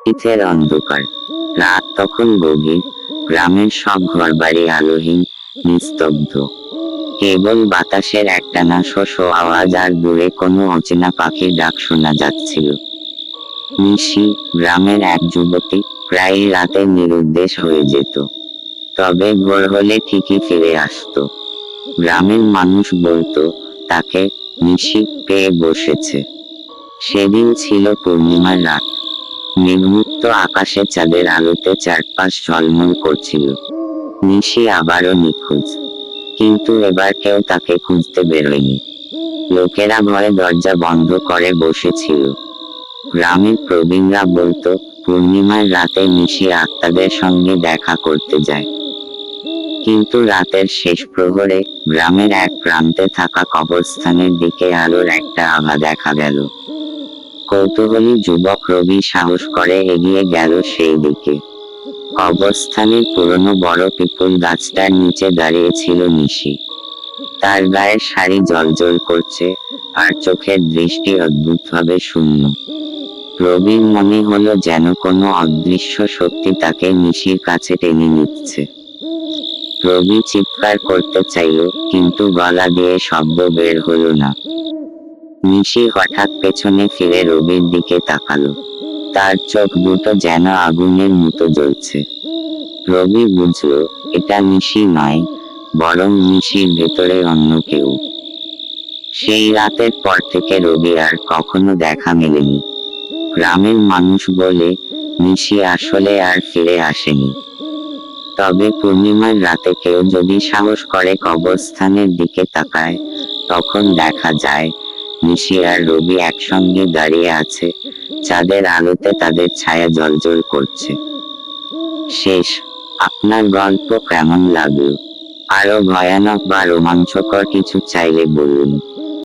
শীতের অন্ধকার, রাত তখন গভীর। গ্রামের সব ঘরবাড়ি আলোহীন, নিস্তব্ধ। কেবল বাতাসের একটানা শো আওয়াজ আর দূরে কোনো অচেনা পাখির ডাক শোনা যাচ্ছিল। নিশি, গ্রামের এক যুবতী, প্রায়ই রাতে নিরুদ্দেশ হয়ে যেত। তবে ভোর হলে ঠিকই ফিরে আসতো। গ্রামের মানুষ বলতো, তাকে নিশি পেয়ে বসেছে। সেদিন ছিল পূর্ণিমার রাত। মেঘমুক্ত আকাশে চাঁদের আলোতে চারপাশ ঝলমল করছিল। নিশি আবারও নিখোঁজ। কিন্তু এবার কেউ তাকে খুঁজতে বেরোয়নি। লোকেরা ভয়ে দরজা বন্ধ করে বসেছিল। গ্রামের প্রবীণরা বলতো, পূর্ণিমার রাতে নিশি আত্মাদের সঙ্গে দেখা করতে যায়। কিন্তু রাতের শেষ প্রহরে গ্রামের এক প্রান্তে থাকা কবরস্থানের দিকে আলোর একটা আভা দেখা গেল। কৌতূহলী যুবক রবি সাহস করে এগিয়ে গেল সেই দিকে। কবরস্থানের পুরনো বড় পিপল গাছটার নিচে দাঁড়িয়ে ছিল নিশি। তার গায়ের শাড়ি জ্বলজ্বল করছে, আর চোখের দৃষ্টি অদ্ভুতভাবে শূন্য। রবির মনে হলো যেন কোনো অদৃশ্য শক্তি তাকে নিশির কাছে টেনে নিচ্ছে। রবি চিৎকার করতে চাইল, কিন্তু গলা দিয়ে শব্দ বের হলো না। নিশি হঠাৎ পেছনে ফিরে রবির দিকে তাকালো। তার চোখ দুটো যেন আগুনের মতো জ্বলছে। রবি বুঝল, এটা নিশি নয়, বরং নিশির ভেতরে অন্য কেউ। সেই রাতের পর থেকে রবি আর কখনো দেখা মেলেনি। গ্রামের মানুষ বলে, নিশি আসলে আর ফিরে আসেনি। তবে পূর্ণিমার রাতে কেউ যদি সাহস করে কবরস্থানের দিকে তাকায়, তখন দেখা যায় নিশি আর রবি একসঙ্গে দাঁড়িয়ে আছে, চাঁদের আলোতে তাদের ছায়া জ্বলজ্বল করছে। শেষ। আপনার গল্প কেমন লাগলো? আরো ভয়ানক বা রোমাঞ্চকর কিছু চাইলে বলুন।